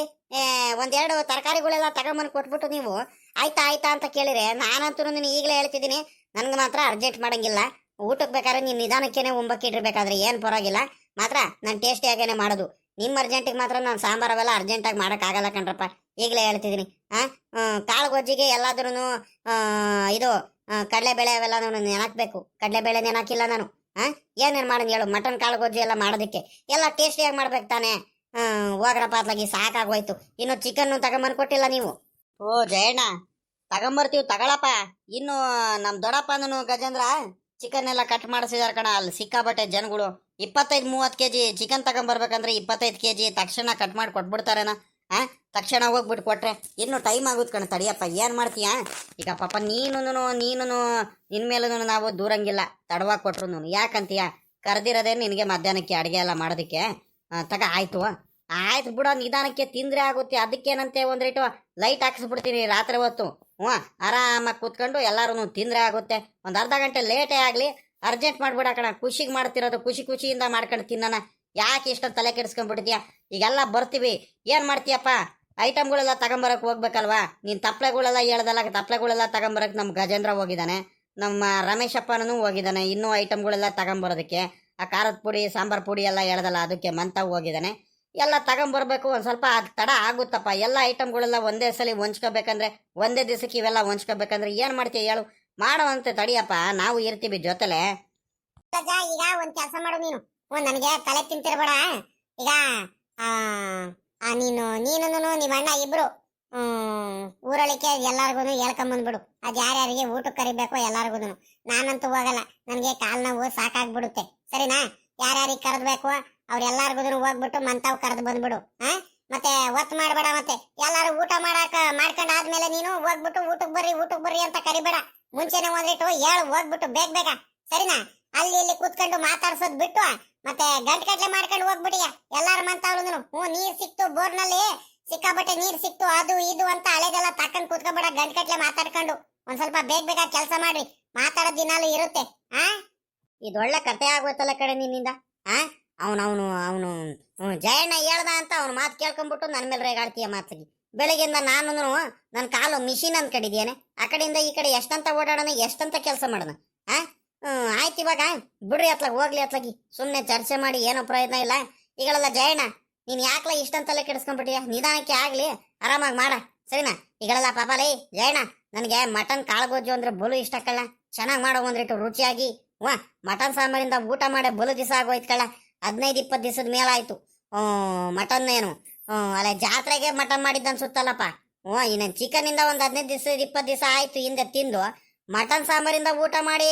1-2 ತರಕಾರಿಗಳೆಲ್ಲ ತಗೊಂಬಂದು ಕೊಟ್ಬಿಟ್ಟು ನೀವು ಆಯ್ತಾ ಅಂತ ಕೇಳಿದ್ರೆ ನಾನಂತೂ ಈಗಲೇ ಹೇಳ್ತಿದ್ದೀನಿ, ನನ್ಗೆ ಮಾತ್ರ ಅರ್ಜೆಂಟ್ ಮಾಡಂಗಿಲ್ಲ. ಊಟಕ್ಕೆ ಬೇಕಾದ್ರೆ ನೀವು ನಿಧಾನಕ್ಕೇನೆ ಉಂಬಕ್ಕಿಟ್ಟಿರ್ಬೇಕಾದ್ರೆ ಏನು ಪರವಾಗಿಲ್ಲ, ಮಾತ್ರ ನಾನು ಟೇಸ್ಟಿಯಾಗೇನೆ ಮಾಡೋದು. ನಿಮ್ಮ ಅರ್ಜೆಂಟಿಗೆ ಮಾತ್ರ ನಾನು ಸಾಂಬಾರು ಅವೆಲ್ಲ ಅರ್ಜೆಂಟಾಗಿ ಮಾಡೋಕ್ಕಾಗಲ್ಲ ಕಣ್ರಪ್ಪ, ಈಗಲೇ ಹೇಳ್ತಿದ್ದೀನಿ. ಕಾಳು ಗೊಜ್ಜಿಗೆ ಎಲ್ಲಾದ್ರೂ ಕಡಲೆಬೇಳೆ ಅವೆಲ್ಲ ನೆನಕ್ಬೇಕು. ಕಡಲೆಬೇಳೆ ನೆನಕಿಲ್ಲ ನಾನು. ಏನೇನು ಮಾಡೋದು ಹೇಳು? ಮಟನ್ ಕಾಳು ಗೊಜ್ಜಿ ಎಲ್ಲ ಮಾಡೋದಕ್ಕೆ ಎಲ್ಲ ಟೇಸ್ಟಿಯಾಗಿ ಮಾಡ್ಬೇಕು ತಾನೆ. ಹೋಗ್ರಪ್ಪ ಅತ್ಲಾಗಿ ಸಾಕಾಗೋಯ್ತು. ಇನ್ನು ಚಿಕನ್ನು ತಗೊಂಬಂದು ಕೊಟ್ಟಿಲ್ಲ ನೀವು. ಓ ಜಯಣ್ಣ, ತಗೊಂಬರ್ತೀವಿ ತಗೊಳಪ್ಪ. ಇನ್ನು ನಮ್ಮ ದೊಡ್ಡಪ್ಪನೂ ಗಜೇಂದ್ರ ಚಿಕನ್ ಎಲ್ಲ ಕಟ್ ಮಾಡಿಸಿದಾರೆ ಕಣ. ಅಲ್ಲಿ ಸಿಕ್ಕಾಬಟ್ಟೆ ಜನಗಳು 25-30 ಕೆಜಿ ಚಿಕನ್ ತಗೊಂಬರ್ಬೇಕಂದ್ರೆ 25 ಕೆಜಿ ತಕ್ಷಣ ಕಟ್ ಮಾಡಿ ಕೊಟ್ಬಿಡ್ತಾರೇನ? ತಕ್ಷಣ ಹೋಗ್ಬಿಟ್ಟು ಕೊಟ್ರೆ ಇನ್ನು ಟೈಮ್ ಆಗುತ್ತೆ ಕಣ. ತಡಿಯಪ್ಪ, ಏನು ಮಾಡ್ತೀಯಾ ಈಗ? ಪಾಪ ನೀನು ನಿನ್ನ ಮೇಲೂ ನಾವು ದೂರಂಗಿಲ್ಲ, ತಡವಾಗಿ ಕೊಟ್ರು. ಯಾಕಂತೀಯ? ಕರೆದಿರೋದೇ ನಿನಗೆ ಮಧ್ಯಾಹ್ನಕ್ಕೆ ಅಡುಗೆ ಎಲ್ಲ ಮಾಡೋದಕ್ಕೆ. ತಗ ಆಯ್ತು ಆಯ್ತು ಬಿಡೋ, ನಿಧಾನಕ್ಕೆ ತಿಂದರೆ ಆಗುತ್ತೆ. ಅದಕ್ಕೇನಂತೆ ಒಂದು ರೇಟು ಲೈಟ್ ಹಾಕಿಸ್ಬಿಡ್ತೀನಿ ರಾತ್ರಿ ಹೊತ್ತು. ಆರಾಮಾಗಿ ಕೂತ್ಕೊಂಡು ಎಲ್ಲರೂ ತಿಂದರೆ ಆಗುತ್ತೆ. ಒಂದು ಅರ್ಧ ಗಂಟೆ ಲೇಟೇ ಆಗಲಿ, ಅರ್ಜೆಂಟ್ ಮಾಡ್ಬಿಡ ಕಣ. ಖುಷಿಗೆ ಮಾಡ್ತಿರೋದು, ಖುಷಿಯಿಂದ ಮಾಡ್ಕೊಂಡು ತಿನ್ನೋಣ. ಯಾಕೆ ಇಷ್ಟೊಂದು ತಲೆ ಕೆಡಿಸ್ಕೊಂಡ್ಬಿಟ್ಟಿದ್ಯಾ? ಈಗೆಲ್ಲ ಬರ್ತೀವಿ, ಏನು ಮಾಡ್ತೀಯಪ್ಪ? ಐಟಮ್ಗಳೆಲ್ಲ ತಗೊಂಬರಕ್ಕೆ ಹೋಗ್ಬೇಕಲ್ವಾ? ನೀನು ತಪ್ಪಲೆಗಳೆಲ್ಲ ಹೇಳ್ದಲ್ಲ, ತಪ್ಪಲೆಗಳೆಲ್ಲ ತಗೊಂಬರಕ್ಕೆ ನಮ್ಮ ಗಜೇಂದ್ರ ಹೋಗಿದ್ದಾನೆ, ನಮ್ಮ ರಮೇಶಪ್ಪನೂ ಹೋಗಿದ್ದಾನೆ. ಇನ್ನೂ ಐಟಮ್ಗಳೆಲ್ಲ ತಗೊಂಬರೋದಕ್ಕೆ ಆ ಖಾರದ ಪುಡಿ ಸಾಂಬಾರು ಪುಡಿ ಎಲ್ಲ ಹೇಳ್ದಲ್ಲ, ಅದಕ್ಕೆ ಮಂತಾವ್ ಹೋಗಿದ್ದಾನೆ. ಎಲ್ಲ ತಗೊಂಬರ್ಬೇಕು. ಒಂದು ಸ್ವಲ್ಪ ಅದು ತಡ ಆಗುತ್ತಪ್ಪ. ಎಲ್ಲ ಐಟಮ್ಗಳೆಲ್ಲ ಒಂದೇ ಸಲ ಹೊಂಚ್ಕೋಬೇಕಂದ್ರೆ, ಒಂದೇ ದಿವಸಕ್ಕೆ ಇವೆಲ್ಲ ಹೊಂಚ್ಕೋಬೇಕಂದ್ರೆ ಏನು ಮಾಡ್ತೀಯ ಹೇಳು? ಮಾಡೋವಂತೆ ತಡಿಯಪ್ಪ, ನಾವು ಇರ್ತೀವಿ ಜೊತೆಲೆ. ಈಗ ಒಂದ್ ಕೆಲಸ ಮಾಡು ನೀನು. ನನಗೆ ತಲೆ ತಿಂತಿರ್ಬೇಡ. ಈಗ ನೀನು ನಿಮ್ಮ ಅಣ್ಣ ಇಬ್ರು ಊರಳಿಕೆ ಎಲ್ಲಾರ್ಗು ಹೇಳ್ಕೊಂಬಂದ್ಬಿಡು. ಅದ್ ಯಾರ್ಯಾರಿಗೆ ಊಟಕ್ಕೆ ಕರಿಬೇಕು ಎಲ್ಲಾರ್ಗು. ನಾನಂತೂ ಹೋಗಲ್ಲ, ನನಗೆ ಕಾಲ್ ನೋವು ಸಾಕಾಗ್ಬಿಡುತ್ತೆ. ಸರಿನಾ? ಯಾರ್ಯಾರಿಗೆ ಕರೆದ್ಬೇಕು ಅವ್ರೆಲ್ಲಾರ್ಗು ಹೋಗ್ಬಿಟ್ಟು ಮಂತಾವ್ ಕರೆದು ಬಂದ್ಬಿಡು. ಮತ್ತೆ ಒತ್ತು ಮಾಡಬೇಡ. ಮತ್ತೆ ಎಲ್ಲಾರು ಊಟ ಮಾಡ್ಕೊಂಡಾದ್ಮೇಲೆ ನೀನು ಹೋಗ್ಬಿಟ್ಟು ಊಟಕ್ಕೆ ಬರ್ರಿ ಅಂತ ಕರಿಬೇಡ. ಮುಂಚೆನೆ ಒಂದಿಟ್ಟು ಹೇಳು, ಹೋಗ್ಬಿಟ್ಟು ಬೇಗ. ಸರಿನಾ? ಅಲ್ಲಿ ಇಲ್ಲಿ ಕೂತ್ಕೊಂಡು ಮಾತಾಡ್ಸೋದ್ ಬಿಟ್ಟು ಮತ್ತೆ ಗಂಟೆ ಮಾಡ್ಕೊಂಡು ಹೋಗ್ಬಿಟ್ಟಿಯ ಎಲ್ಲಾರು ಮಂತಾವ್ರು. ನೀರ್ ಸಿಕ್ತು, ಬೋರ್ನಲ್ಲಿ ಸಿಕ್ಕಾಬಟ್ಟೆ ನೀರ್ ಸಿಕ್ತು, ಅದು ಇದು ಅಂತ ಹಳೆದೆಲ್ಲ ತಕೊಂಡ್ ಕೂತ್ಕೊಬೇಡ. ಗಂಟೆ ಮಾತಾಡ್ಕೊಂಡು ಒಂದ್ ಸ್ವಲ್ಪ ಬೇಗ ಕೆಲಸ ಮಾಡ್ರಿ. ಮಾತಾಡೋ ದಿನಾಲು ಇರುತ್ತೆ. ಇದೊಳ್ಳೆ ಕತೆ ಆಗೋಯ್ತಲ್ಲ ಕಡೆ ನಿನ್ನಿಂದ. ಅವನು ಜಯಣ್ಣ ಹೇಳ್ದ ಅಂತ ಅವ್ನ ಮಾತು ಕೇಳ್ಕೊಂಡ್ಬಿಟ್ಟು ನನ್ನ ಮೇಲೆ ರೇಗಾಡ್ತೀಯ ಮಾತಿಗೆ. ಬೆಳಗ್ಗೆಯಿಂದ ನಾನು ನನ್ನ ಕಾಲು ಮಿಷಿನ್ ಅಂದ್ಕೊಂಡಿದ್ದೇನೆ. ಆ ಕಡೆಯಿಂದ ಈ ಕಡೆ ಎಷ್ಟಂತ ಓಡಾಡೋಣ, ಎಷ್ಟಂತ ಕೆಲಸ ಮಾಡೋಣ. ಆಯ್ತು, ಇವಾಗ ಬಿಡ್ರಿ ಹೋಗ್ಲಿ ಅತ್ಲಾಗಿ. ಸುಮ್ಮನೆ ಚರ್ಚೆ ಮಾಡಿ ಏನೋ ಪ್ರಯೋಜನ ಇಲ್ಲ. ಈಗಳೆಲ್ಲ ಜಯಣ್ಣ, ನೀನು ಯಾಕಲ ಇಷ್ಟಂತಲ್ಲೇ ಕೆಡಿಸ್ಕೊಂಡ್ಬಿಟ್ಟಿಯ? ನಿಧಾನಕ್ಕೆ ಆಗ್ಲಿ, ಆರಾಮಾಗಿ ಮಾಡ. ಸರಿನಾ? ಈಗಳೆಲ್ಲ ಪಾಪಾಲೇ ಜಯಣ್ಣ, ನನಗೆ ಮಟನ್ ಕಾಳುಗೋಜು ಅಂದ್ರೆ ಬಲು ಇಷ್ಟ ಕಳ್ಳ. ಚೆನ್ನಾಗಿ ಮಾಡೋ ಒಂದ್ರಿಟ್ಟು ರುಚಿಯಾಗಿ. ಮಟನ್ ಸಾಂಬಾರಿಂದ ಊಟ ಮಾಡೇ ಬಲು ದಿವಸ ಆಗೋಯ್ತು ಕಳ್ಳ. 15-20 ದಿವಸದ ಮೇಲಾಯ್ತು. ಮಟನ್ ಏನು ಅಲ್ಲ, ಜಾತ್ರೆಗೆ ಮಟನ್ ಮಾಡಿದ್ದ ಅನ್ಸುತ್ತಲ್ಲಪ್ಪ. ಇನ್ನು ಚಿಕನಿಂದ ಒಂದು 15-20 ದಿವಸ ಆಯ್ತು ಹಿಂದೆ ತಿಂದು. ಮಟನ್ ಸಾಂಬಾರಿಂದ ಊಟ ಮಾಡಿ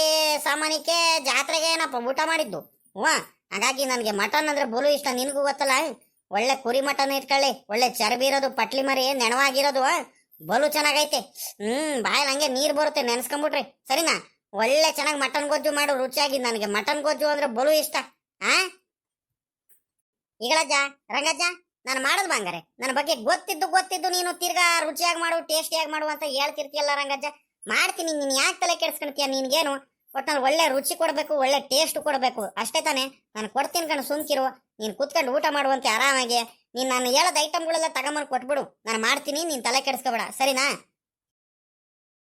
ಸಾಮಾನ್ಯಕ್ಕೆ ಜಾತ್ರೆಗೆ ಏನಪ್ಪ ಊಟ ಮಾಡಿದ್ದು. ಹಾಗಾಗಿ ನನಗೆ ಮಟನ್ ಅಂದ್ರೆ ಬಲು ಇಷ್ಟ. ನಿನಗೂ ಗೊತ್ತಲ್ಲ, ಒಳ್ಳೆ ಕುರಿ ಮಟನ್ ಇಟ್ಕೊಳ್ಳಿ, ಒಳ್ಳೆ ಚರ್ಬಿ ಇರೋದು, ಪಟ್ಲಿ ಮರಿ ನೆಣವಾಗಿರೋದು, ಬಲು ಚೆನ್ನಾಗೈತೆ. ಬಾಯಲ್ಲಿ ಹಂಗೆ ನೀರು ಬರುತ್ತೆ ನೆನ್ಸ್ಕೊಂಡ್ಬಿಟ್ರಿ. ಸರಿನಾ? ಒಳ್ಳೆ ಚೆನ್ನಾಗಿ ಮಟನ್ ಗೊಜ್ಜು ಮಾಡು, ರುಚಿಯಾಗಿ. ನನಗೆ ಮಟನ್ ಗೊಜ್ಜು ಅಂದ್ರೆ ಬಲು ಇಷ್ಟ. ಈಗಳಜ್ಜ, ರಂಗಜ್ಜ, ನಾನು ಮಾಡೋದು ಬಂಗಾರೆ. ನನ್ನ ಬಗ್ಗೆ ಗೊತ್ತಿದ್ದು ನೀನು ತಿರ್ಗಾ ರುಚಿಯಾಗಿ ಮಾಡು, ಟೇಸ್ಟಿಯಾಗಿ ಮಾಡು ಅಂತ ಹೇಳ್ತಿರ್ತೀಯಲ್ಲ ರಂಗಜ್ಜ. ಮಾಡ್ತೀನಿ, ನೀನು ಯಾಕೆ ತಲೆ ಕೆಡಿಸ್ಕೊಳ್ತೀಯ? ನಿನ್ಗೇನು ಒಟ್ನಲ್ಲಿ ಒಳ್ಳೆ ರುಚಿ ಕೊಡಬೇಕು, ಒಳ್ಳೆ ಟೇಸ್ಟ್ ಕೊಡಬೇಕು, ಅಷ್ಟೇ ತಾನೇ? ನಾನು ಕೊಡ್ತೀನಿ ಕಣ್, ಸುಮ್ಕಿರು. ನೀನು ಕೂತ್ಕೊಂಡು ಊಟ ಮಾಡುವಂತೆ ಆರಾಮಾಗಿ. ನೀನು ನಾನು ಹೇಳೋದು ಐಟಮ್ಗಳೆಲ್ಲ ತಗೊಂಬಂದು ಕೊಟ್ಬಿಡು, ನಾನು ಮಾಡ್ತೀನಿ. ನೀನು ತಲೆ ಕೆಡಿಸ್ಕೊಬೇಡ, ಸರಿನಾ?